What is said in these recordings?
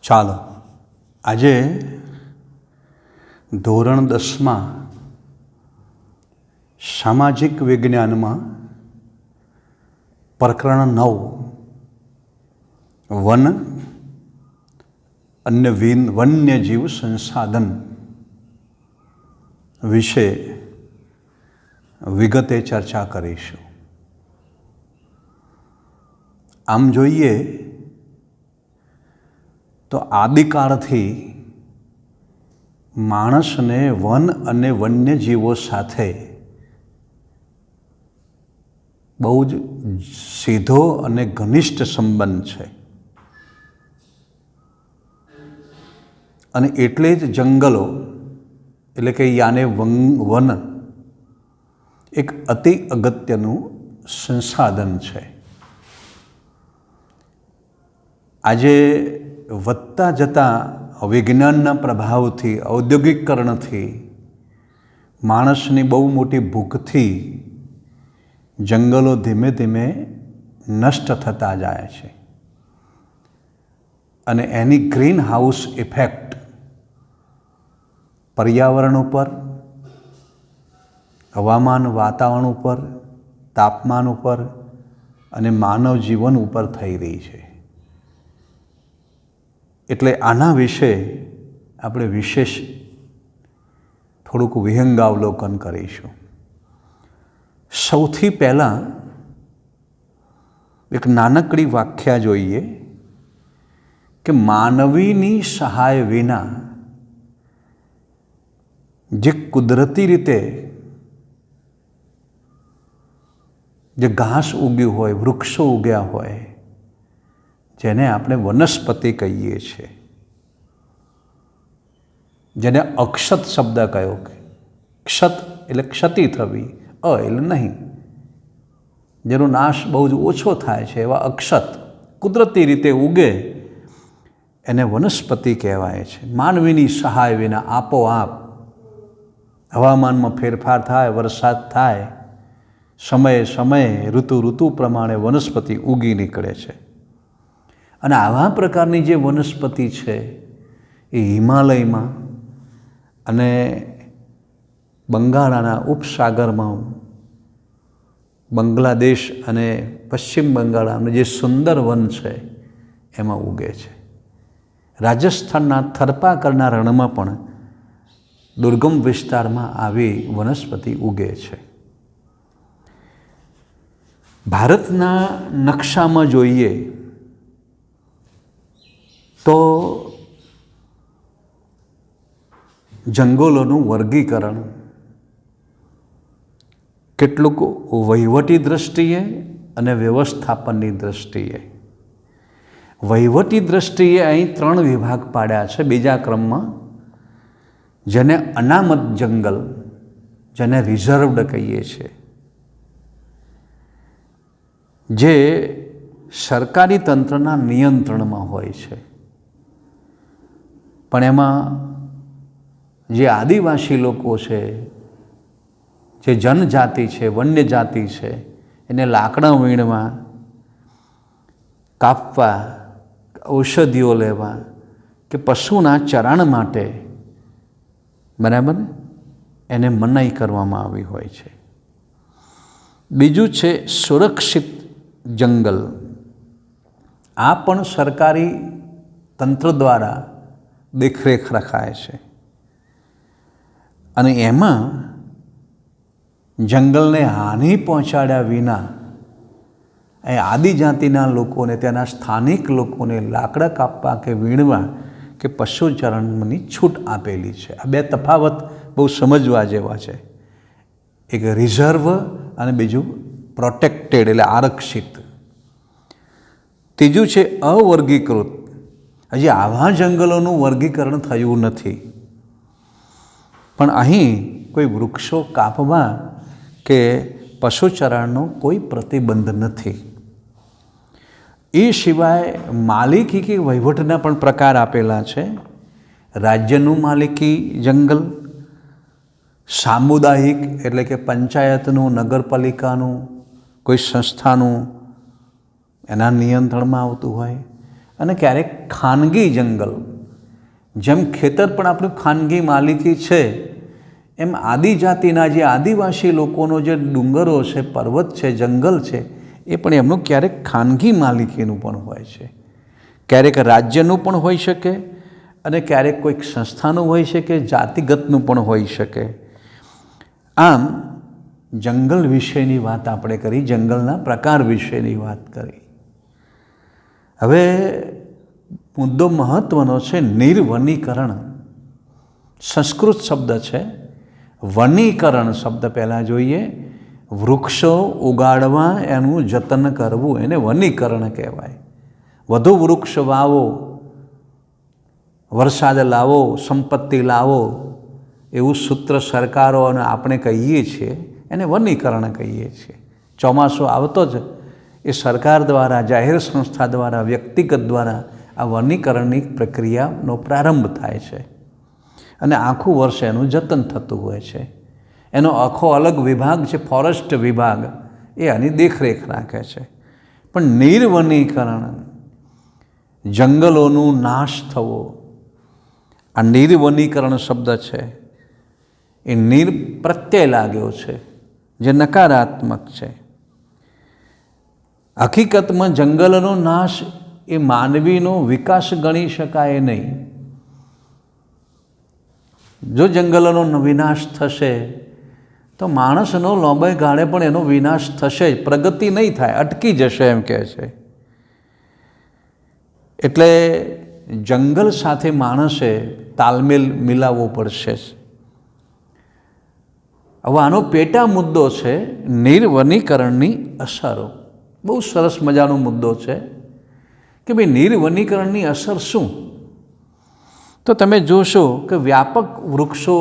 ચાલો આજે ધોરણ 10માં સામાજિક વિજ્ઞાનમાં પ્રકરણ 9 વન અને વન્યજીવ સંસાધન વિશે વિગતે ચર્ચા કરીશું. આમ જોઈએ તો આદિકાળથી માણસને વન અને વન્યજીવો સાથે બહુ જ સીધો અને ઘનિષ્ઠ સંબંધ છે. અને એટલે જ જંગલો એટલે કે યાને વન એક અતિ અગત્યનું સંસાધન છે. આજે વધતા જતા વિજ્ઞાનના પ્રભાવથી, ઔદ્યોગિકરણથી, માણસની બહુ મોટી ભૂખથી જંગલો ધીમે ધીમે નષ્ટ થતા જાય છે. અને એની ગ્રીન હાઉસ ઇફેક્ટ પર્યાવરણ ઉપર, હવામાન, વાતાવરણ ઉપર, તાપમાન ઉપર અને માનવ જીવન ઉપર થઈ રહી છે. એટલે આના વિશે આપણે વિશેષ થોડુંક વિહંગાવલોકન કરીશું. સૌથી પહેલાં એક નાનકડી વ્યાખ્યા જોઈએ કે માનવીની સહાય વિના જે કુદરતી રીતે જે ઘાસ ઉગ્યું હોય, વૃક્ષો ઉગ્યા હોય, જેને આપણે વનસ્પતિ કહીએ છીએ, જેને અક્ષત શબ્દ કયો કે ક્ષત એટલે ક્ષતિ થવી, એટલે નહીં, જેનો નાશ બહુ જ ઓછો થાય છે, એવા અક્ષત કુદરતી રીતે ઉગે એને વનસ્પતિ કહેવાય છે. માનવીની સહાય વિના આપોઆપ હવામાનમાં ફેરફાર થાય, વરસાદ થાય, સમયે સમયે ઋતુ પ્રમાણે વનસ્પતિ ઉગી નીકળે છે. અને આવા પ્રકારની જે વનસ્પતિ છે એ હિમાલયમાં અને બંગાળના ઉપસાગરમાં, બાંગ્લાદેશ અને પશ્ચિમ બંગાળનું જે સુંદર વન છે એમાં ઉગે છે. રાજસ્થાનના થરપાકરના રણમાં પણ દુર્ગમ વિસ્તારમાં આવી વનસ્પતિ ઉગે છે. ભારતના નકશામાં જોઈએ તો જંગલોનું વર્ગીકરણ કેટલુંક વહીવટી દૃષ્ટિએ અને વ્યવસ્થાપનની દૃષ્ટિએ. વહીવટી દૃષ્ટિએ અહીં 3 વિભાગ પાડ્યા છે બીજા ક્રમમાં, જેને અનામત જંગલ, જેને રિઝર્વડ કહીએ છીએ, જે સરકારી તંત્રના નિયંત્રણમાં હોય છે. પણ એમાં જે આદિવાસી લોકો છે, જે જનજાતિ છે, વન્ય જાતિ છે, એને લાકડા વીણવા, કાપવા, ઔષધિઓ લેવા કે પશુના ચરાણ માટે, બરાબર, એને મનાઈ કરવામાં આવી હોય છે. બીજું છે સુરક્ષિત જંગલ. આ પણ સરકારી તંત્ર દ્વારા દેખરેખ રખાય છે. અને એમાં જંગલને હાનિ પહોંચાડ્યા વિના એ આદિજાતિના લોકોને, તેના સ્થાનિક લોકોને લાકડા કાપવા કે વીણવા કે પશુચરણની છૂટ આપેલી છે. આ 2 તફાવત બહુ સમજવા જેવા છે. એક રિઝર્વ અને બીજું પ્રોટેક્ટેડ એટલે આરક્ષિત. ત્રીજું છે અવર્ગીકૃત. હજી આવા જંગલોનું વર્ગીકરણ થયું નથી. પણ અહીં કોઈ વૃક્ષો કાપવા કે પશુચરણનો કોઈ પ્રતિબંધ નથી. એ સિવાય માલિકી કે વહીવટના પણ પ્રકાર આપેલા છે. રાજ્યનું માલિકી જંગલ, સામુદાયિક એટલે કે પંચાયતનું, નગરપાલિકાનું, કોઈ સંસ્થાનું એના નિયંત્રણમાં આવતું હોય, અને ક્યારેક ખાનગી જંગલ. જેમ ખેતર પણ આપણું ખાનગી માલિકી છે, એમ આદિજાતિના જે આદિવાસી લોકોનો જે ડુંગરો છે, પર્વત છે, જંગલ છે, એ પણ એમનું ક્યારેક ખાનગી માલિકીનું પણ હોય છે, ક્યારેક રાજ્યનું પણ હોઈ શકે અને ક્યારેક કોઈક સંસ્થાનું હોઈ શકે, જાતિગતનું પણ હોઈ શકે. આમ જંગલ વિશેની વાત આપણે કરી, જંગલના પ્રકાર વિશેની વાત કરી. હવે મુદ્દો મહત્ત્વનો છે નિર્વનીકરણ. સંસ્કૃત શબ્દ છે. વનીકરણ શબ્દ પહેલાં જોઈએ. વૃક્ષો ઉગાડવા, એનું જતન કરવું, એને વનીકરણ કહેવાય. વધુ વૃક્ષ વાવો, વરસાદ લાવો, સંપત્તિ લાવો, એવું સૂત્ર સરકારો અને આપણે કહીએ છીએ, એને વનીકરણ કહીએ છીએ. ચોમાસું આવતો જ એ સરકાર દ્વારા, જાહેર સંસ્થા દ્વારા, વ્યક્તિગત દ્વારા આ વનીકરણની પ્રક્રિયાનો પ્રારંભ થાય છે અને આખું વર્ષ એનું જતન થતું હોય છે. એનો આખો અલગ વિભાગ છે, ફોરેસ્ટ વિભાગ, એ આની દેખરેખ રાખે છે. પણ નિર્વનીકરણ, જંગલોનું નાશ થવો, આ નિર્વનીકરણ શબ્દ છે એ નિર પ્રત્યય લાગ્યો છે, જે નકારાત્મક છે. હકીકતમાં જંગલનો નાશ એ માનવીનો વિકાસ ગણી શકાય નહીં. જો જંગલોનો વિનાશ થશે તો માણસનો લાંબા ગાળે પણ એનો વિનાશ થશે જ, પ્રગતિ નહીં થાય, અટકી જશે એમ કહે છે. એટલે જંગલ સાથે માણસે તાલમેલ મિલાવવો પડશે. હવે આનો પેટા મુદ્દો છે નિર્વનીકરણની અસરો. બહુ સરસ મજાનો મુદ્દો છે કે ભાઈ નિર્વનીકરણની અસર શું? તો તમે જોશો કે વ્યાપક વૃક્ષો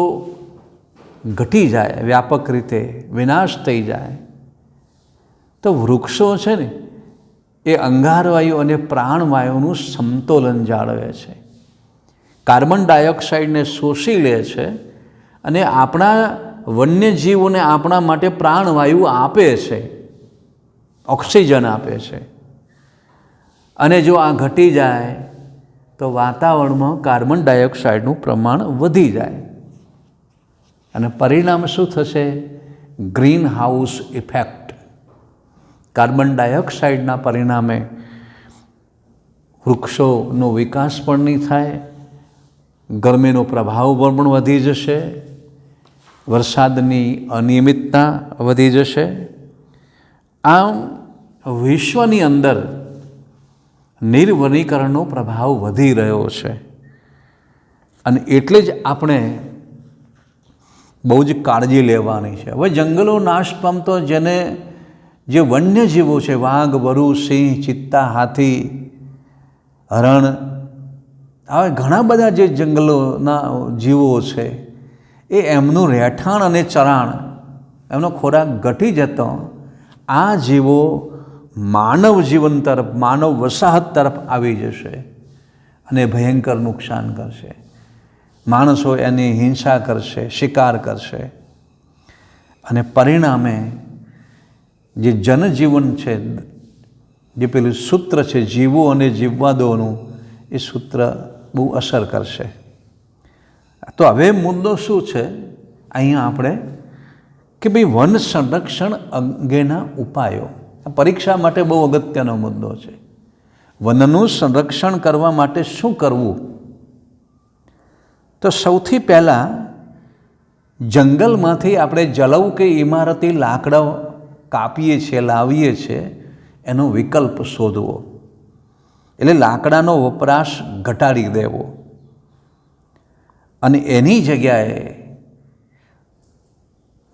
ઘટી જાય, વ્યાપક રીતે વિનાશ થઈ જાય, તો વૃક્ષો છે ને એ અંગારવાયુ અને પ્રાણવાયુનું સમતોલન જાળવે છે, કાર્બન ડાયોક્સાઇડને શોષી લે છે અને આપણા વન્યજીવોને આપણા માટે પ્રાણવાયુ આપે છે, ઓક્સિજન આપે છે. અને જો આ ઘટી જાય તો વાતાવરણમાં કાર્બન ડાયોક્સાઇડનું પ્રમાણ વધી જાય અને પરિણામ શું થશે? Green house effect. કાર્બન ડાયોક્સાઇડના પરિણામે વૃક્ષોનો વિકાસ પણ નહીં થાય, ગરમીનો પ્રભાવ પણ વધી જશે, વરસાદની અનિયમિતતા વધી જશે. આમ વિશ્વની અંદર નિર્વનીકરણનો પ્રભાવ વધી રહ્યો છે અને એટલે જ આપણે બહુ જ કાળજી લેવાની છે. હવે જંગલો નાશ પામતો, જેને જે વન્યજીવો છે, વાઘ, વરુ, સિંહ, ચિત્તા, હાથી, હરણ, હવે ઘણા બધા જે જંગલોના જીવો છે, એ એમનું રહેઠાણ અને ચરાણ, એમનો ખોરાક ઘટી જતો આ જીવો માનવ જીવન તરફ, માનવ વસાહત તરફ આવી જશે અને ભયંકર નુકસાન કરશે. માણસો એની હિંસા કરશે, શિકાર કરશે અને પરિણામે જે જનજીવન છે, જે પેલું સૂત્ર છે જીવો અને જીવવાદોનું, એ સૂત્ર બહુ અસર કરશે. તો હવે મુદ્દો શું છે અહીંયા આપણે કે ભાઈ વન સંરક્ષણ અંગેના ઉપાયો. પરીક્ષા માટે બહુ અગત્યનો મુદ્દો છે. વનનું સંરક્ષણ કરવા માટે શું કરવું? તો સૌથી પહેલાં જંગલમાંથી આપણે જલૌ કે ઇમારતી લાકડા કાપીએ છીએ, લાવીએ છીએ, એનો વિકલ્પ શોધવો. એટલે લાકડાનો વપરાશ ઘટાડી દેવો અને એની જગ્યાએ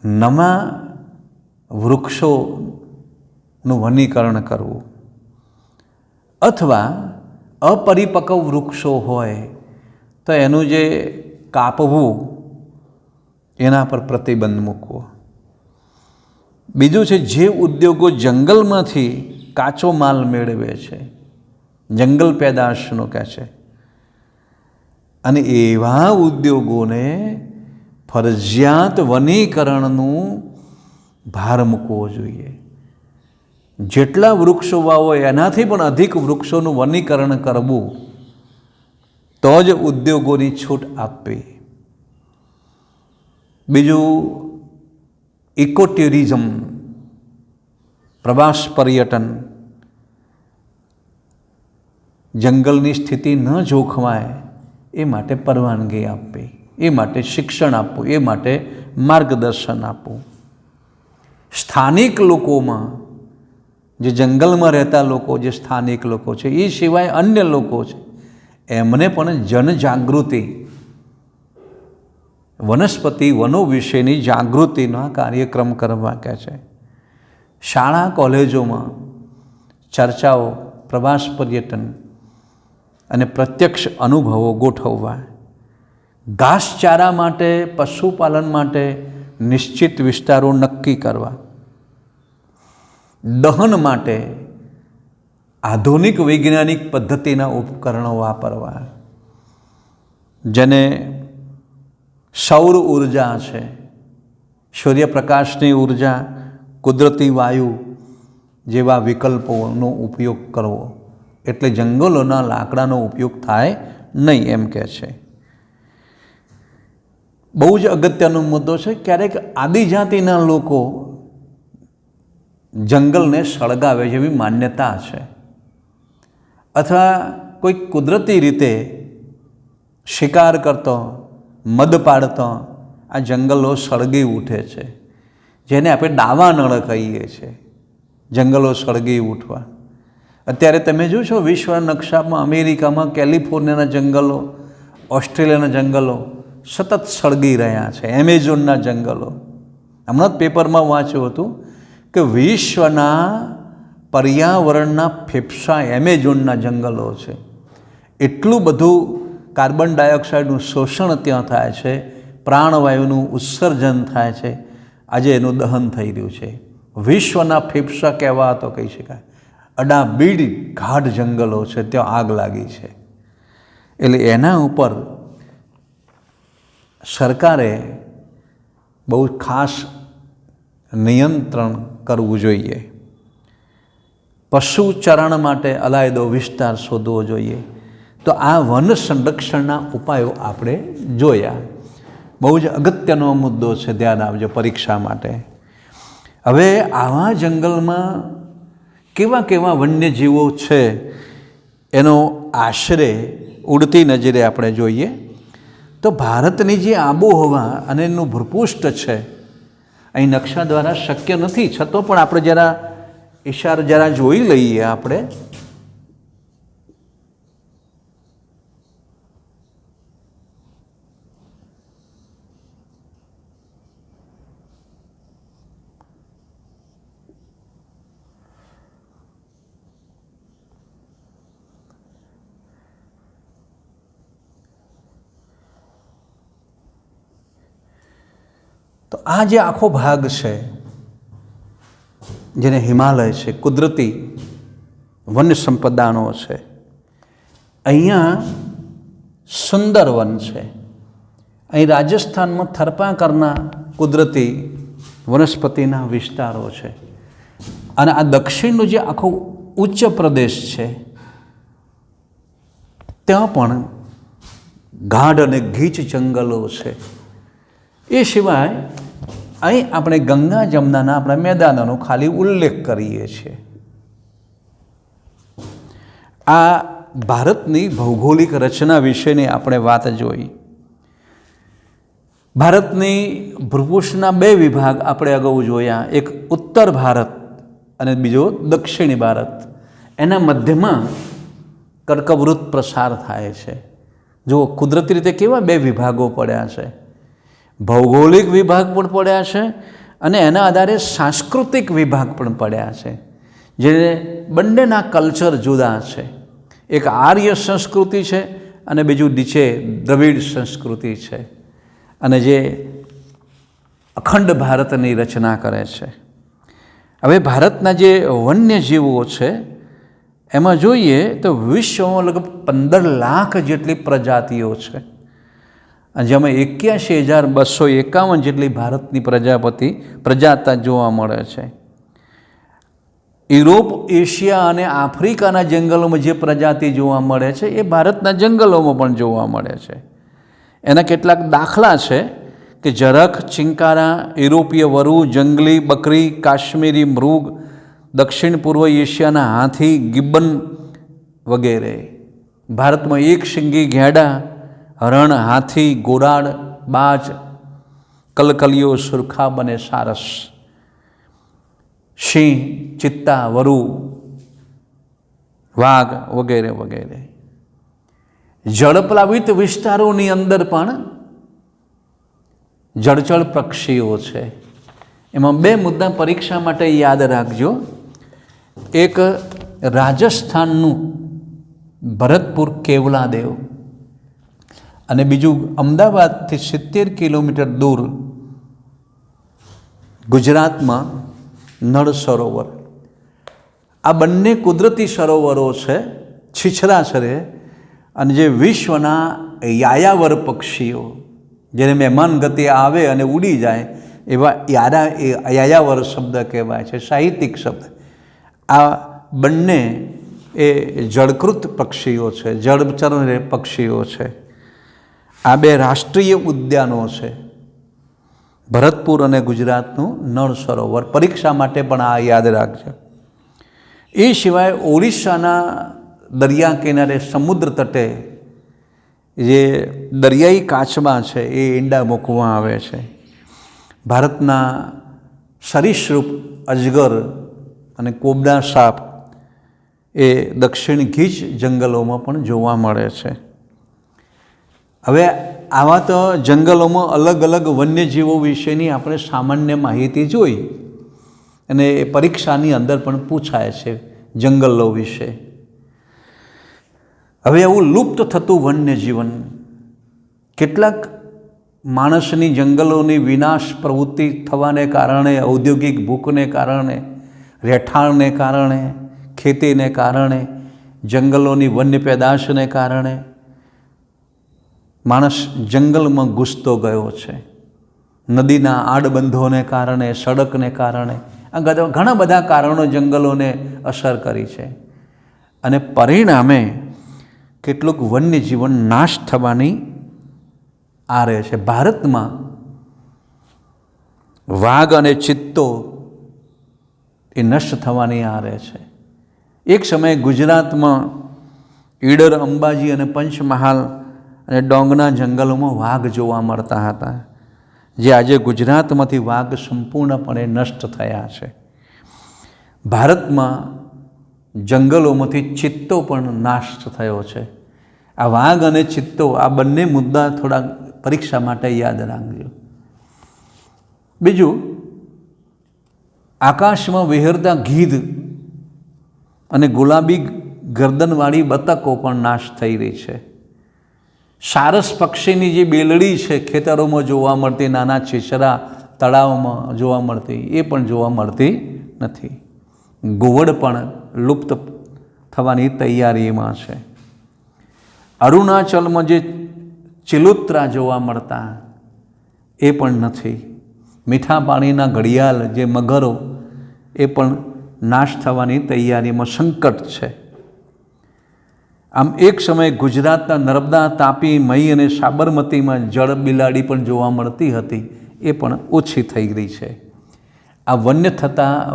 નવા વૃક્ષોનું વનીકરણ કરવું, અથવા અપરિપક્વ વૃક્ષો હોય તો એનું જે કાપવું, એના પર પ્રતિબંધ મૂકવો. બીજું છે, જે ઉદ્યોગો જંગલમાંથી કાચો માલ મેળવે છે, જંગલ પેદાશનો કહે છે, અને એવા ઉદ્યોગોને ફરજિયાત વનીકરણનું ભાર મૂકવો જોઈએ. જેટલા વૃક્ષો વાવો એનાથી પણ અધિક વૃક્ષોનું વનીકરણ કરવું, તો જ ઉદ્યોગોની છૂટ આપવી. બીજું ઇકો ટુરિઝમ, પ્રવાસ પર્યટન, જંગલની સ્થિતિ ન જોખમાય એ માટે પરવાનગી આપવી, એ માટે શિક્ષણ આપવું, એ માટે માર્ગદર્શન આપવું. સ્થાનિક લોકોમાં, જે જંગલમાં રહેતા લોકો, જે સ્થાનિક લોકો છે, એ સિવાય અન્ય લોકો છે, એમને પણ જનજાગૃતિ, વનસ્પતિ વનો વિશેની જાગૃતિના કાર્યક્રમ કરવા કહે છે. શાળા કોલેજોમાં ચર્ચાઓ, પ્રવાસ પર્યટન અને પ્રત્યક્ષ અનુભવો ગોઠવવા. ઘાસચારા માટે, પશુપાલન માટે નિશ્ચિત વિસ્તારો નક્કી કરવા. દહન માટે આધુનિક વૈજ્ઞાનિક પદ્ધતિના ઉપકરણો વાપરવા, જેને સૌર ઉર્જા છે, સૂર્યપ્રકાશની ઉર્જા, કુદરતી વાયુ જેવા વિકલ્પોનો ઉપયોગ કરવો. એટલે જંગલોના લાકડાનો ઉપયોગ થાય નહીં, એમ કહે છે. બહુ જ અગત્યનો મુદ્દો છે. ક્યારેક આદિજાતિના લોકો જંગલને સળગાવે જેવી માન્યતા છે, અથવા કોઈ કુદરતી રીતે શિકાર કરતો, મદ પાડતો આ જંગલો સળગી ઉઠે છે, જેને આપણે દાવાનળ કહીએ છીએ. જંગલો સળગી ઉઠવા. અત્યારે તમે જોશો વિશ્વના નકશામાં અમેરિકામાં કેલિફોર્નિયાના જંગલો, ઓસ્ટ્રેલિયાના જંગલો સતત સળગી રહ્યા છે. એમેઝોનના જંગલો. હમણાં જ પેપરમાં વાંચ્યું હતું કે વિશ્વના પર્યાવરણના ફેફસા એમેઝોનના જંગલો છે. એટલું બધું કાર્બન ડાયોક્સાઇડનું શોષણ ત્યાં થાય છે, પ્રાણવાયુનું ઉત્સર્જન થાય છે. આજે એનું દહન થઈ રહ્યું છે. વિશ્વના ફેફસા કહેવા તો કહી શકાય. અડાબીડ ગાઢ જંગલો છે, ત્યાં આગ લાગી છે. એટલે એના ઉપર સરકારે બહુ ખાસ નિયંત્રણ કરવું જોઈએ. પશુ ચરણ માટે અલાયદો વિસ્તાર શોધવો જોઈએ. તો આ વન સંરક્ષણના ઉપાયો આપણે જોયા. બહુ જ અગત્યનો મુદ્દો છે, ધ્યાન આપજો પરીક્ષા માટે. હવે આવા જંગલમાં કેવા કેવા વન્યજીવો છે એનો આશરે ઉડતી નજરે આપણે જોઈએ તો ભારતની જે આબોહવા અને એનું ભૂપૃષ્ઠ છે, અહીં નકશા દ્વારા શક્ય નથી, છતાં પણ આપણે જરા જોઈ લઈએ. આપણે તો આ જે આખો ભાગ છે, જેને હિમાલય છે, કુદરતી વન્ય સંપદાનો છે, અહીંયા સુંદર વન છે. અહીં રાજસ્થાનમાં થરપાકરના કુદરતી વનસ્પતિના વિસ્તારો છે. અને આ દક્ષિણનો જે આખો ઉચ્ચ પ્રદેશ છે, ત્યાં પણ ગાઢ અને ગીચ જંગલો છે. એ સિવાય અહીં આપણે ગંગા જમનાના આપણા મેદાનોનો ખાલી ઉલ્લેખ કરીએ છીએ. આ ભારતની ભૌગોલિક રચના વિશેની આપણે વાત જોઈ. ભારતની ભૂપૃષ્ઠના બે વિભાગ આપણે અગાઉ જોયા, એક ઉત્તર ભારત અને બીજો દક્ષિણી ભારત. એના મધ્યમાં કર્કવૃત પ્રસાર થાય છે. જો કુદરતી રીતે કેવા બે વિભાગો પડ્યા છે, ભૌગોલિક વિભાગ પણ પડ્યા છે અને એના આધારે સાંસ્કૃતિક વિભાગ પણ પડ્યા છે, જે બંનેના કલ્ચર જુદા છે. એક આર્ય સંસ્કૃતિ છે અને બીજું નીચે દ્રવિડ સંસ્કૃતિ છે, અને જે અખંડ ભારતની રચના કરે છે. હવે ભારતના જે વન્યજીવો છે એમાં જોઈએ તો વિશ્વમાં લગભગ 15 લાખ જેટલી પ્રજાતિઓ છે, અને જેમાં 81,251 જેટલી ભારતની પ્રજાતિ જોવા મળે છે. યુરોપ, એશિયા અને આફ્રિકાના જંગલોમાં જે પ્રજાતિ જોવા મળે છે એ ભારતના જંગલોમાં પણ જોવા મળે છે. એના કેટલાક દાખલા છે કે ઝરખ, ચિંકારા, યુરોપીય વરુ, જંગલી બકરી, કાશ્મીરી મૃગ, દક્ષિણ પૂર્વ એશિયાના હાથી, ગિબ્બન વગેરે. ભારતમાં એક શિંગી ઘેડા, હરણ, હાથી, ઘોરાડ, બાજ, કલકલિયો, સુરખાબ અને સારસ, સિંહ, ચિત્તા, વરુ, વાઘ વગેરે વગેરે. જળપ્લાવિત વિસ્તારોની અંદર પણ જળચર પક્ષીઓ છે. એમાં બે મુદ્દા પરીક્ષા માટે યાદ રાખજો. એક રાજસ્થાનનું ભરતપુર કેવલાદેવ અને બીજું અમદાવાદથી 70 કિલોમીટર દૂર ગુજરાતમાં નળ સરોવર. આ બંને કુદરતી સરોવરો છે છીછરાછરે, અને જે વિશ્વના યાયાવર પક્ષીઓ, જેને મહેમાન ગતિ આવે અને ઉડી જાય એવા યાયાવર શબ્દ કહેવાય છે, સાહિત્યિક શબ્દ. આ બંને એ જળકૃત પક્ષીઓ છે, જળચર પક્ષીઓ છે. આ બે રાષ્ટ્રીય ઉદ્યાનો છે, ભરતપુર અને ગુજરાતનું નળ સરોવર. પરીક્ષા માટે પણ આ યાદ રાખજો. એ સિવાય ઓડિશાના દરિયા કિનારે સમુદ્ર તટે જે દરિયાઈ કાચબા છે એ ઈંડા મૂકવા આવે છે. ભારતના સરીસૃપ અજગર અને કોબરા સાપ એ દક્ષિણ ગીચ જંગલોમાં પણ જોવા મળે છે. હવે આવા તો જંગલોમાં અલગ અલગ વન્યજીવો વિશેની આપણે સામાન્ય માહિતી જોઈ, અને એ પરીક્ષાની અંદર પણ પૂછાય છે જંગલો વિશે. હવે એવું લુપ્ત થતું વન્યજીવન, કેટલાક માણસની જંગલોની વિનાશ પ્રવૃત્તિ થવાને કારણે, ઔદ્યોગિક ભૂખને કારણે, રહેઠાણને કારણે, ખેતીને કારણે, જંગલોની વન્ય પેદાશને કારણે માણસ જંગલમાં ઘૂસતો ગયો છે. નદીના આડબંધોને કારણે, સડકને કારણે, આ ઘણા બધા કારણો જંગલોને અસર કરી છે, અને પરિણામે કેટલુંક વન્યજીવન નાશ થવાની આરે છે. ભારતમાં વાઘ અને ચિત્તો એ નષ્ટ થવાની આરે છે. એક સમયે ગુજરાતમાં ઈડર, અંબાજી અને પંચમહાલ અને ડોંગના જંગલોમાં વાઘ જોવા મળતા હતા, જે આજે ગુજરાતમાંથી વાઘ સંપૂર્ણપણે નષ્ટ થયા છે. ભારતમાં જંગલોમાંથી ચિત્તો પણ નાશ થયો છે. આ વાઘ અને ચિત્તો, આ બંને મુદ્દા થોડા પરીક્ષા માટે યાદ રાખજો. બીજું, આકાશમાં વિહરતા ગીધ અને ગુલાબી ગરદનવાળી બતકો પણ નાશ થઈ રહી છે. સારસ પક્ષીની જે બેલડી છે ખેતરોમાં જોવા મળતી, નાના છીછરા તળાવમાં જોવા મળતી, એ પણ જોવા મળતી નથી. ઘુવડ પણ લુપ્ત થવાની તૈયારીમાં છે. અરુણાચલમાં જે ચિલુત્રા જોવા મળતા એ પણ નથી. મીઠા પાણીના ઘડિયાળ જે મગરો, એ પણ નાશ થવાની તૈયારીમાં, સંકટ છે. આમ એક સમયે ગુજરાતના નર્મદા, તાપી, મહી અને સાબરમતીમાં જળ બિલાડી પણ જોવા મળતી હતી, એ પણ ઓછી થઈ ગઈ છે. આ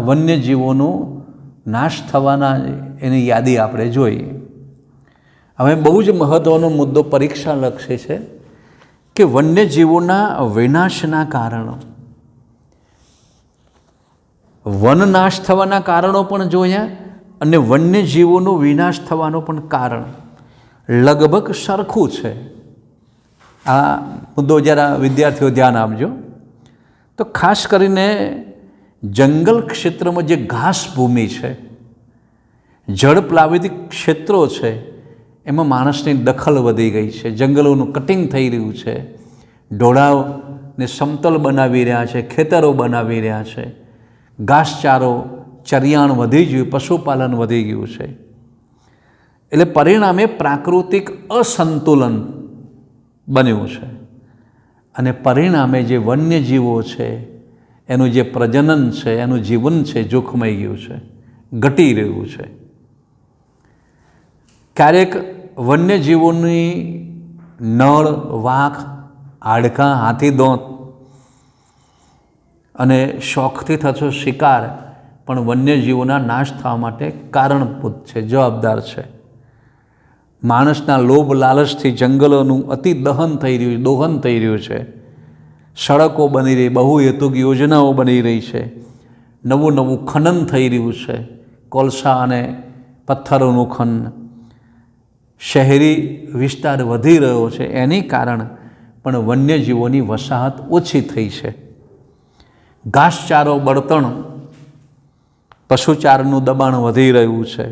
વન્યજીવોનો નાશ થવાના એની યાદી આપણે જોઈએ. હવે બહુ જ મહત્ત્વનો મુદ્દો પરીક્ષાલક્ષી છે કે વન્યજીવોના વિનાશના કારણો. વન નાશ થવાના કારણો પણ જોયા, અને વન્યજીવોનો વિનાશ થવાનો પણ કારણ લગભગ સરખું છે. આ મુદ્દો જરા વિદ્યાર્થીઓ ધ્યાન આપજો. તો ખાસ કરીને જંગલ ક્ષેત્રમાં જે ઘાસ ભૂમિ છે, જળપ્લાવિત ક્ષેત્રો છે, એમાં માણસની દખલ વધી ગઈ છે. જંગલોનું કટિંગ થઈ રહ્યું છે, ઢોળાવને સમતલ બનાવી રહ્યા છે, ખેતરો બનાવી રહ્યા છે, ઘાસચારો, ચરિયાણ વધી ગયું, પશુપાલન વધી ગયું છે. એટલે પરિણામે પ્રાકૃતિક અસંતુલન બન્યું છે, અને પરિણામે જે વન્યજીવો છે એનું જે પ્રજનન છે, એનું જીવન છે, જોખમાઈ ગયું છે. ઘટી રહ્યું છે. ક્યારેક વન્યજીવોની નળ, વાંખ, હાડકાં, હાથી દોંત અને શોખથી થતો શિકાર પણ વન્યજીવોના નાશ થવા માટે કારણભૂત છે, જવાબદાર છે. માણસના લોભ લાલચથી જંગલોનું અતિ દોહન થઈ રહ્યું છે. સડકો બની રહી, બહુહેતુક યોજનાઓ બની રહી છે, નવું નવું ખનન થઈ રહ્યું છે, કોલસા અને પથ્થરોનું ખનન, શહેરી વિસ્તાર વધી રહ્યો છે. એની કારણ પણ વન્યજીવોની વસાહત ઓછી થઈ છે. ઘાસચારો, બળતણ, પશુચારનું દબાણ વધી રહ્યું છે.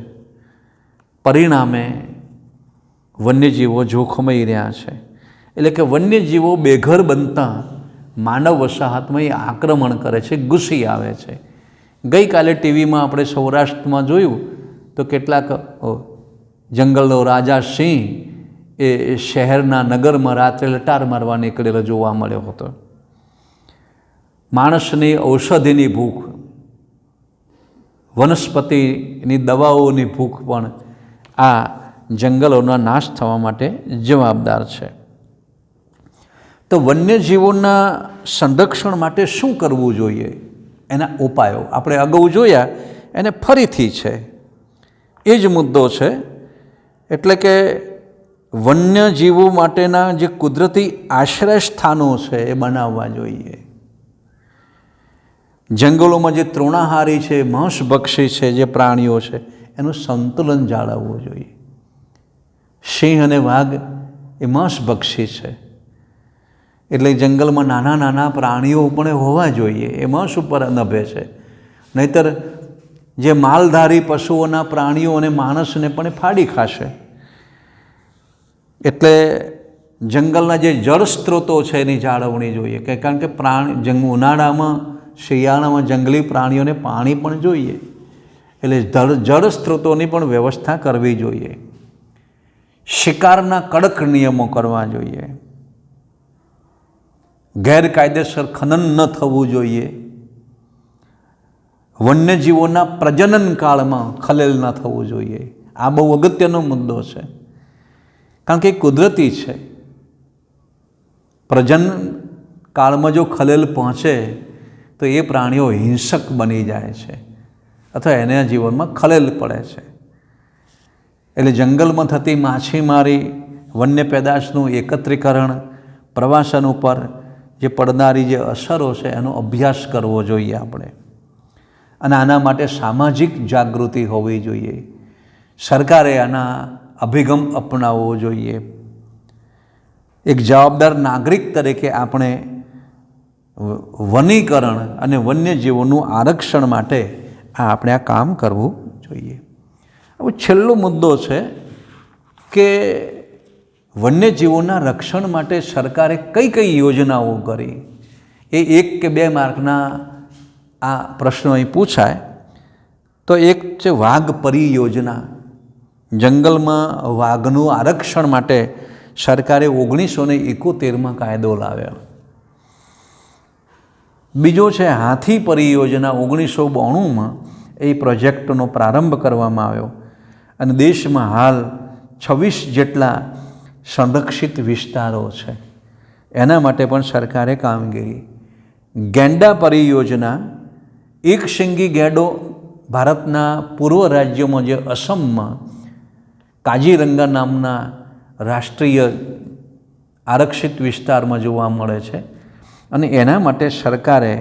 પરિણામે વન્યજીવો જોખમાઈ રહ્યા છે. એટલે કે વન્યજીવો બેઘર બનતા માનવ વસાહતમાં આક્રમણ કરે છે, ઘૂસી આવે છે. ગઈકાલે ટીવીમાં આપણે સૌરાષ્ટ્રમાં જોયું તો કેટલાક જંગલનો રાજા સિંહ એ શહેરના નગરમાં રાત્રે લટાર મારવા નીકળેલો જોવા મળ્યો હતો. માણસની ઔષધિની ભૂખ, વનસ્પતિની દવાઓની ભૂખ પણ આ જંગલોના નાશ થવા માટે જવાબદાર છે. તો વન્યજીવોના સંરક્ષણ માટે શું કરવું જોઈએ, એના ઉપાયો આપણે અગાઉ જોયા, એને ફરીથી છે એ જ મુદ્દો છે. એટલે કે વન્યજીવો માટેના જે કુદરતી આશ્રય સ્થાનો છે એ બનાવવા જોઈએ. જંગલોમાં જે તૃણાહારી છે, માંસભક્ષી છે જે પ્રાણીઓ છે, એનું સંતુલન જાળવવું જોઈએ. સિંહ અને વાઘ એ માંસભક્ષી છે, એટલે જંગલમાં નાના નાના પ્રાણીઓ પણ હોવા જોઈએ, એ માંસ ઉપર નભે છે. નહીતર જે માલધારી પશુઓના પ્રાણીઓ અને માણસને પણ ફાડી ખાશે. એટલે જંગલના જે જળ સ્ત્રોતો છે એની જાળવણી જોઈએ, કારણ કે ઉનાળામાં, શિયાળામાં જંગલી પ્રાણીઓને પાણી પણ જોઈએ, એટલે જળ સ્ત્રોતોની પણ વ્યવસ્થા કરવી જોઈએ. શિકારના કડક નિયમો કરવા જોઈએ. ગેરકાયદેસર ખનન ન થવું જોઈએ. વન્યજીવોના પ્રજનન કાળમાં ખલેલ ન થવું જોઈએ. આ બહુ અગત્યનો મુદ્દો છે, કારણ કે કુદરતી છે. પ્રજનન કાળમાં જો ખલેલ પહોંચે તો એ પ્રાણીઓ હિંસક બની જાય છે અથવા એના જીવનમાં ખલેલ પડે છે. એટલે જંગલમાં થતી માછીમારી, વન્ય પેદાશનું એકત્રીકરણ, પ્રવાસન ઉપર જે પડનારી જે અસરો છે એનો અભ્યાસ કરવો જોઈએ આપણે. અને આના માટે સામાજિક જાગૃતિ હોવી જોઈએ. સરકારે આના અભિગમ અપનાવવો જોઈએ. એક જવાબદાર નાગરિક તરીકે આપણે વનીકરણ અને વન્યજીવોનું આરક્ષણ માટે આપણે આ કામ કરવું જોઈએ. હવે છેલ્લો મુદ્દો છે કે વન્યજીવોના રક્ષણ માટે સરકારે કઈ કઈ યોજનાઓ કરી. એ 1 કે 2 માર્કના આ પ્રશ્નો અહીં પૂછાય તો એક છે વાઘ પરિયોજના. જંગલમાં વાઘનું આરક્ષણ માટે સરકારે 1971માં કાયદો લાવ્યો. બીજો છે હાથી પરિયોજના. 1992માં એ પ્રોજેક્ટનો પ્રારંભ કરવામાં આવ્યો અને દેશમાં હાલ 26 જેટલા સંરક્ષિત વિસ્તારો છે. એના માટે પણ સરકારે કામગીરી. ગેંડા પરિયોજના. એક શિંગી ગેંડો ભારતના પૂર્વ રાજ્યોમાં જે અસમમાં કાજીરંગા નામના રાષ્ટ્રીય આરક્ષિત વિસ્તારમાં જોવા મળે છે અને એના માટે સરકારે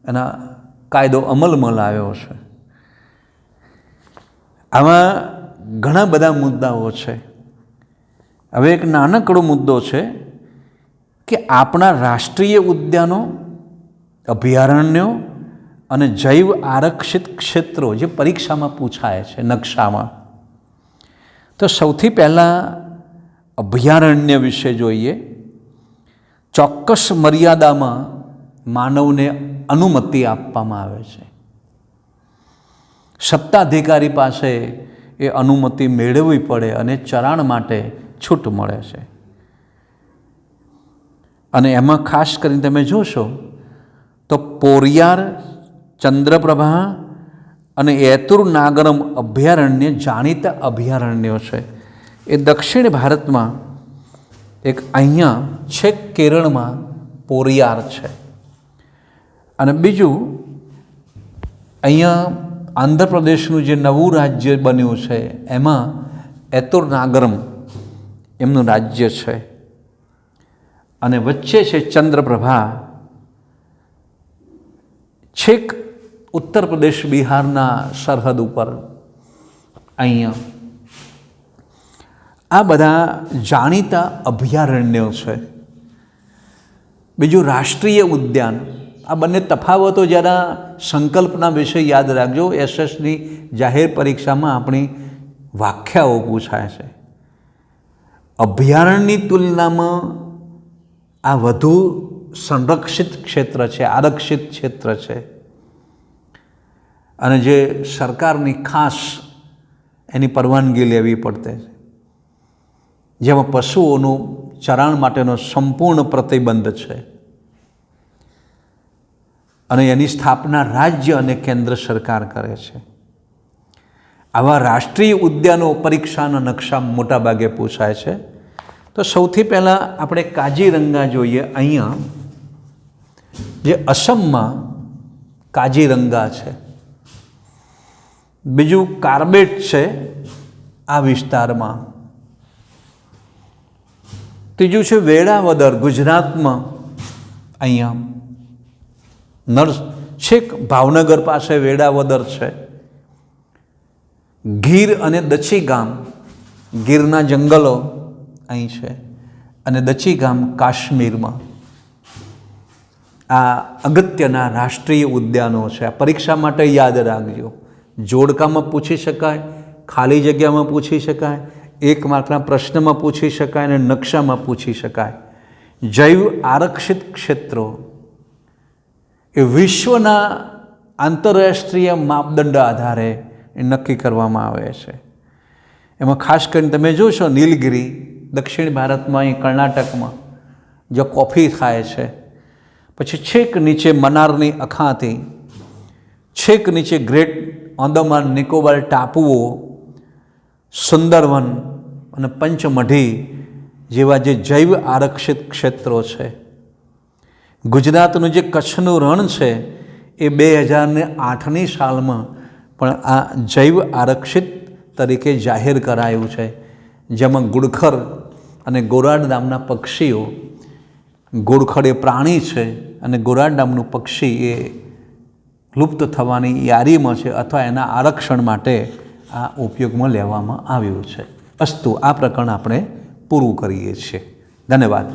એના કાયદો અમલમાં લાવ્યો છે. આમાં ઘણા બધા મુદ્દાઓ છે. હવે એક નાનકડો મુદ્દો છે કે આપણા રાષ્ટ્રીય ઉદ્યાનો, અભયારણ્યો અને જૈવ આરક્ષિત ક્ષેત્રો જે પરીક્ષામાં પૂછાય છે નકશામાં, તો સૌથી પહેલાં અભયારણ્ય વિશે જોઈએ. ચોક્કસ મર્યાદામાં માનવને અનુમતિ આપવામાં આવે છે. સત્તાધિકારી પાસે એ અનુમતિ મેળવવી પડે અને ચરાણ માટે છૂટ મળે છે. અને એમાં ખાસ કરીને તમે જોશો તો પોરિયાર, ચંદ્રપ્રભા અને એતુર નાગરમ અભયારણ્ય જાણીતા અભયારણ્યો છે. એ દક્ષિણ ભારતમાં એક અહીંયા છેક કેરળમાં પોરિયાર છે, અને બીજું અહીંયા આંધ્રપ્રદેશનું જે નવું રાજ્ય બન્યું છે એમાં એતુર નાગરમ એમનું રાજ્ય છે, અને વચ્ચે છે ચંદ્રપ્રભા. છેક ઉત્તર પ્રદેશ બિહારના સરહદ ઉપર અહીંયા આ બધા જાણીતા અભયારણ્યો છે. બીજું રાષ્ટ્રીય ઉદ્યાન. આ બંને તફાવતો જરા સંકલ્પના વિશે યાદ રાખજો. એસએસની જાહેર પરીક્ષામાં આપણી વ્યાખ્યાઓ પૂછાય છે. અભયારણ્યની તુલનામાં આ વધુ સંરક્ષિત ક્ષેત્ર છે, આરક્ષિત ક્ષેત્ર છે, અને જે સરકારની ખાસ એની પરવાનગી લેવી પડતે છે, જેમાં પશુઓનું ચરાણ માટેનો સંપૂર્ણ પ્રતિબંધ છે, અને એની સ્થાપના રાજ્ય અને કેન્દ્ર સરકાર કરે છે. આવા રાષ્ટ્રીય ઉદ્યાનો પરીક્ષાના નકશા મોટાભાગે પૂછાય છે. તો સૌથી પહેલાં આપણે કાજીરંગા જોઈએ. અહીંયા જે અસમમાં કાજીરંગા છે, બીજું કાર્બેટ છે આ વિસ્તારમાં, ત્રીજું છે વેળાવદર ગુજરાતમાં, અહીંયા છેક ભાવનગર પાસે વેળાવદર છે. ગીર અને દચી ગામ, ગીરના જંગલો અહીં છે, અને દચી ગામ કાશ્મીરમાં. આ અગત્યના રાષ્ટ્રીય ઉદ્યાનો છે. આ પરીક્ષા માટે યાદ રાખજો. જોડકામાં પૂછી શકાય, ખાલી જગ્યામાં પૂછી શકાય, એક માર્કના પ્રશ્નમાં પૂછી શકાય, અને નકશામાં પૂછી શકાય. જૈવ આરક્ષિત ક્ષેત્રો એ વિશ્વના આંતરરાષ્ટ્રીય માપદંડ આધારે એ નક્કી કરવામાં આવે છે. એમાં ખાસ કરીને તમે જોશો નીલગિરી દક્ષિણ ભારતમાં, અહીં કર્ણાટકમાં જો કોફી થાય છે, પછી છેક નીચે મનારની અખાતી, છેક નીચે ગ્રેટ આંદામાન નિકોબાર ટાપુઓ, સુંદરવન અને પંચમઢી જેવા જે જૈવ આરક્ષિત ક્ષેત્રો છે. ગુજરાતનું જે કચ્છનું રણ છે એ 2008ની સાલમાં પણ આ જૈવ આરક્ષિત તરીકે જાહેર કરાયું છે, જેમાં ગુડખર અને ગોરાડ નામના પક્ષીઓ, ઘોડખડ એ પ્રાણી છે અને ગોરાડ નામનું પક્ષી એ લુપ્ત થવાની યારીમાં છે, અથવા એના આરક્ષણ માટે આ ઉપયોગમાં લેવામાં આવ્યું છે. અસ્તુ, આ પ્રકરણ આપણે પૂરું કરીએ છીએ. ધન્યવાદ.